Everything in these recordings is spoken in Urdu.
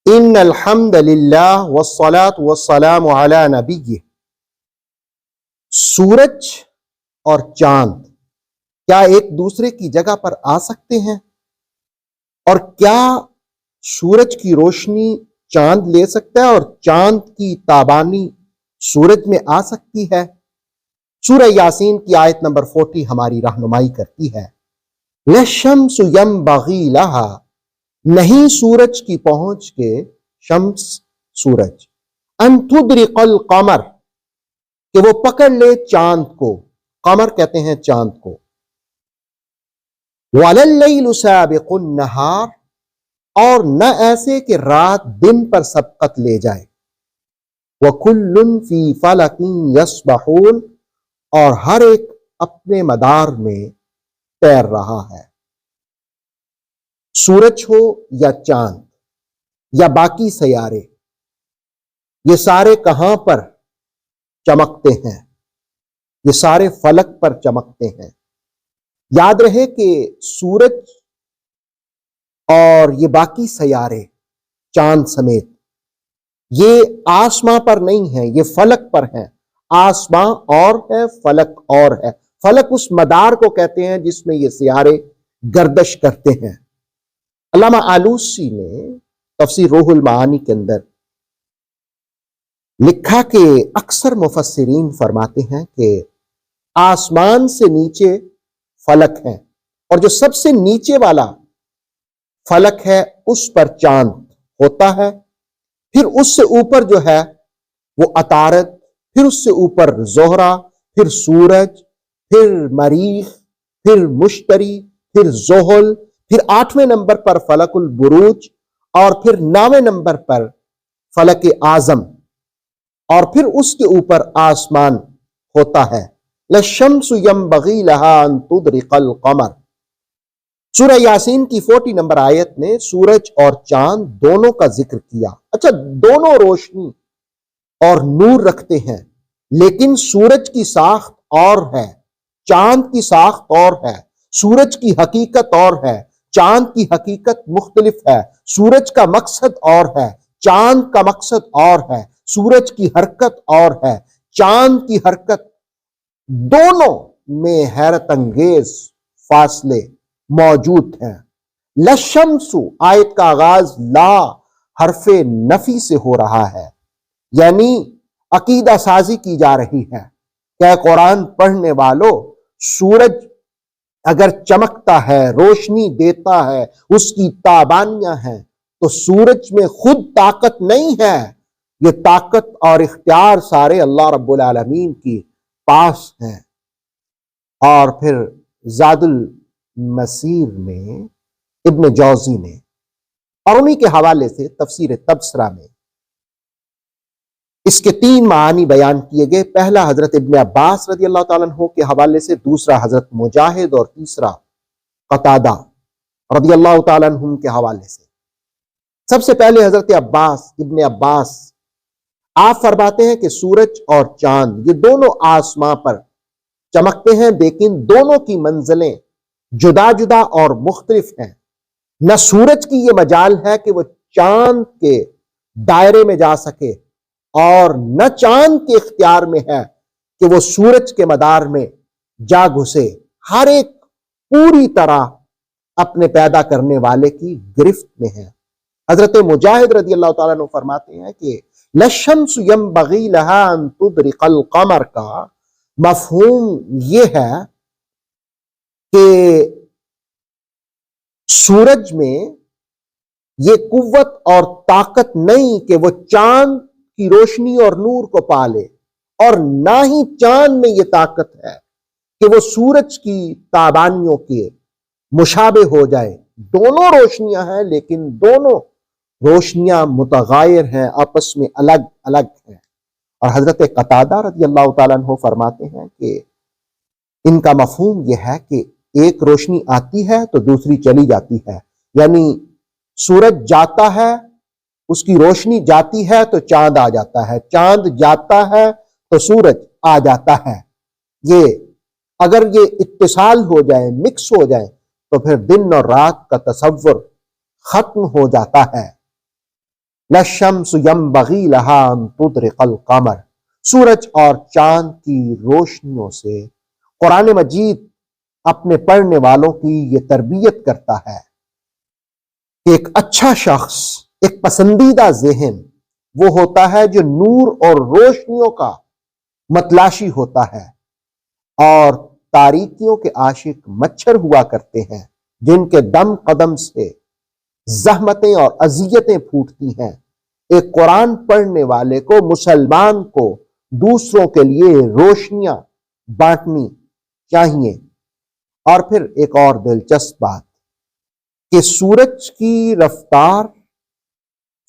ان الحمد للہ والصلاة والسلام علی نبیہ۔ سورج اور چاند کیا ایک دوسرے کی جگہ پر آ سکتے ہیں؟ اور کیا سورج کی روشنی چاند لے سکتا ہے اور چاند کی تابانی سورج میں آ سکتی ہے؟ سورہ یاسین کی آیت نمبر 40 ہماری رہنمائی کرتی ہے۔ لَلشَّمْسُ يَنبَغِي لَهَا، نہیں سورج کی پہنچ کے، شمس سورج، ان تدرک القمر، کہ وہ پکڑ لے چاند کو، قمر کہتے ہیں چاند کو، وَلَا اللَّيْلُ سَابِقُ النَّهَارِ، اور نہ ایسے کہ رات دن پر سبقت لے جائے، وَكُلٌّ فِي فَلَكٍ يَسْبَحُونَ، اور ہر ایک اپنے مدار میں تیر رہا ہے۔ سورج ہو یا چاند یا باقی سیارے، یہ سارے کہاں پر چمکتے ہیں؟ یہ سارے فلک پر چمکتے ہیں۔ یاد رہے کہ سورج اور یہ باقی سیارے چاند سمیت یہ آسماں پر نہیں ہیں، یہ فلک پر ہیں۔ آسماں اور ہے، فلک اور ہے۔ فلک اس مدار کو کہتے ہیں جس میں یہ سیارے گردش کرتے ہیں۔ علامہ آلوسی نے تفسیر روح المعانی کے اندر لکھا کہ اکثر مفسرین فرماتے ہیں کہ آسمان سے نیچے فلک ہے، اور جو سب سے نیچے والا فلک ہے اس پر چاند ہوتا ہے، پھر اس سے اوپر جو ہے وہ عطارد، پھر اس سے اوپر زہرہ، پھر سورج، پھر مریخ، پھر مشتری، پھر زحل، پھر 8ویں نمبر پر فلک البروج، اور پھر 9ویں نمبر پر فلک اعظم، اور پھر اس کے اوپر آسمان ہوتا ہے۔ لَلشَّمْسُ يَنبَغِي لَهَا أَن تُدْرِكَ الْقَمَرَ۔ سورہ یاسین کی 40 نمبر آیت نے سورج اور چاند دونوں کا ذکر کیا۔ اچھا، دونوں روشنی اور نور رکھتے ہیں، لیکن سورج کی ساخت اور ہے، چاند کی ساخت اور ہے۔ سورج کی حقیقت اور ہے، چاند کی حقیقت مختلف ہے۔ سورج کا مقصد اور ہے، چاند کا مقصد اور ہے۔ سورج کی حرکت اور ہے، چاند کی حرکت، دونوں میں حیرت انگیز فاصلے موجود ہیں۔ لَلشَّمْسُ، آیت کا آغاز لا حرف نفی سے ہو رہا ہے، یعنی عقیدہ سازی کی جا رہی ہے کہ قرآن پڑھنے والوں، سورج اگر چمکتا ہے، روشنی دیتا ہے، اس کی تابانیاں ہیں، تو سورج میں خود طاقت نہیں ہے، یہ طاقت اور اختیار سارے اللہ رب العالمین کی پاس ہیں۔ اور پھر زاد المسیر میں ابن جوزی نے، اور انہی کے حوالے سے تفسیر تبصرہ میں اس کے 3 معانی بیان کیے گئے۔ پہلا حضرت ابن عباس رضی اللہ تعالیٰ عنہ کے حوالے سے، دوسرا حضرت مجاہد، اور تیسرا قتادہ رضی اللہ تعالیٰ عنہ کے حوالے سے۔ سب سے پہلے حضرت ابن عباس، آپ فرماتے ہیں کہ سورج اور چاند یہ دونوں آسماں پر چمکتے ہیں، لیکن دونوں کی منزلیں جدا جدا اور مختلف ہیں۔ نہ سورج کی یہ مجال ہے کہ وہ چاند کے دائرے میں جا سکے، اور نہ چاند کے اختیار میں ہے کہ وہ سورج کے مدار میں جا گھسے۔ ہر ایک پوری طرح اپنے پیدا کرنے والے کی گرفت میں ہے۔ حضرت مجاہد رضی اللہ تعالیٰ عنہ فرماتے ہیں کہ لَلشَّمْسُ يَنبَغِي لَهَا أَن تُدْرِكَ الْقَمَرَ کا مفہوم یہ ہے کہ سورج میں یہ قوت اور طاقت نہیں کہ وہ چاند کی روشنی اور نور کو پالے، اور نہ ہی چاند میں یہ طاقت ہے کہ وہ سورج کی تابانیوں کے مشابہ ہو جائے۔ دونوں روشنیاں ہیں، لیکن دونوں روشنیاں متغیر ہیں، آپس میں الگ الگ ہیں۔ اور حضرت قتادہ رضی اللہ تعالیٰ عنہ فرماتے ہیں کہ ان کا مفہوم یہ ہے کہ ایک روشنی آتی ہے تو دوسری چلی جاتی ہے، یعنی سورج جاتا ہے، اس کی روشنی جاتی ہے تو چاند آ جاتا ہے، چاند جاتا ہے تو سورج آ جاتا ہے۔ یہ اگر یہ اتصال ہو جائے، مکس ہو جائے، تو پھر دن اور رات کا تصور ختم ہو جاتا ہے۔ لَلشَّمْسُ يَنبَغِي لَهَا أَن تُدْرِكَ الْقَمَرَ، سورج اور چاند کی روشنیوں سے قرآن مجید اپنے پڑھنے والوں کی یہ تربیت کرتا ہے کہ ایک اچھا شخص، ایک پسندیدہ ذہن وہ ہوتا ہے جو نور اور روشنیوں کا متلاشی ہوتا ہے، اور تاریکیوں کے عاشق مچھر ہوا کرتے ہیں جن کے دم قدم سے زحمتیں اور اذیتیں پھوٹتی ہیں۔ ایک قرآن پڑھنے والے کو، مسلمان کو، دوسروں کے لیے روشنیاں بانٹنی چاہیے۔ اور پھر ایک اور دلچسپ بات کہ سورج کی رفتار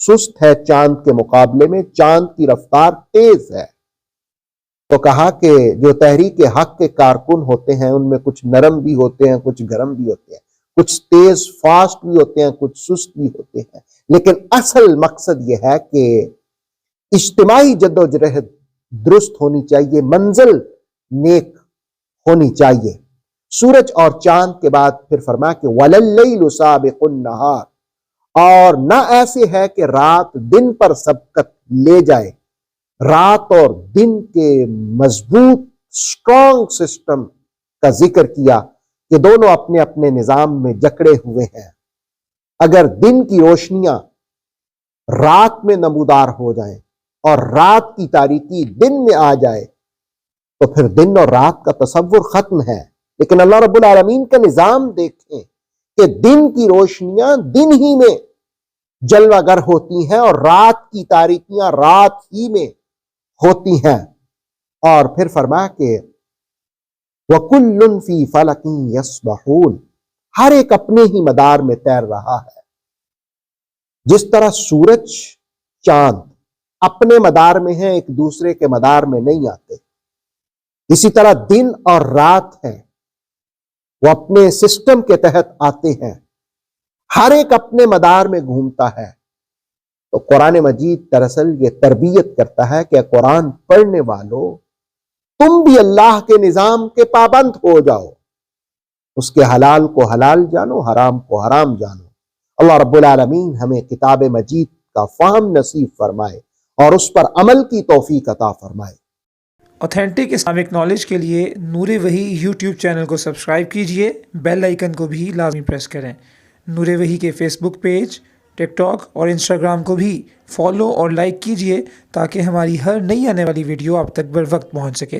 سست ہے چاند کے مقابلے میں، چاند کی رفتار تیز ہے۔ تو کہا کہ جو تحریک حق کے کارکن ہوتے ہیں ان میں کچھ نرم بھی ہوتے ہیں، کچھ گرم بھی ہوتے ہیں، کچھ تیز فاسٹ بھی ہوتے ہیں، کچھ سست بھی ہوتے ہیں، لیکن اصل مقصد یہ ہے کہ اجتماعی جدوجہد درست ہونی چاہیے، منزل نیک ہونی چاہیے۔ سورج اور چاند کے بعد پھر فرمایا کہ وَلَلَّيْلُ سَابِقُ النَّهَارِ، اور نہ ایسے ہے کہ رات دن پر سبقت لے جائے۔ رات اور دن کے مضبوط اسٹرانگ سسٹم کا ذکر کیا کہ دونوں اپنے اپنے نظام میں جکڑے ہوئے ہیں۔ اگر دن کی روشنیاں رات میں نمودار ہو جائیں اور رات کی تاریکی دن میں آ جائے تو پھر دن اور رات کا تصور ختم ہے۔ لیکن اللہ رب العالمین کا نظام دیکھیں کہ دن کی روشنیاں دن ہی میں جلوہ گر ہوتی ہیں اور رات کی تاریکیاں رات ہی میں ہوتی ہیں۔ اور پھر فرمایا کہ وَكُلٌّ فِي فَلَكٍ يَسْبَحُونَ، ہر ایک اپنے ہی مدار میں تیر رہا ہے۔ جس طرح سورج چاند اپنے مدار میں ہیں، ایک دوسرے کے مدار میں نہیں آتے، اسی طرح دن اور رات ہیں، وہ اپنے سسٹم کے تحت آتے ہیں، ہر ایک اپنے مدار میں گھومتا ہے۔ تو قرآن مجید دراصل یہ تربیت کرتا ہے کہ قرآن پڑھنے والوں تم بھی اللہ کے نظام کے پابند ہو جاؤ، اس کے حلال کو حلال جانو، حرام کو حرام جانو۔ اللہ رب العالمین ہمیں کتاب مجید کا فہم نصیب فرمائے اور اس پر عمل کی توفیق عطا فرمائے۔ اوتھینٹک اسلامک نالج کے لیے نور وحی یوٹیوب چینل کو سبسکرائب کیجئے، بیل آئیکن کو بھی لازمی پریس کریں۔ نور وحی کے فیس بک پیج، ٹک ٹاک اور انسٹاگرام کو بھی فالو اور لائک کیجئے تاکہ ہماری ہر نئی آنے والی ویڈیو آپ تک بر وقت پہنچ سکے۔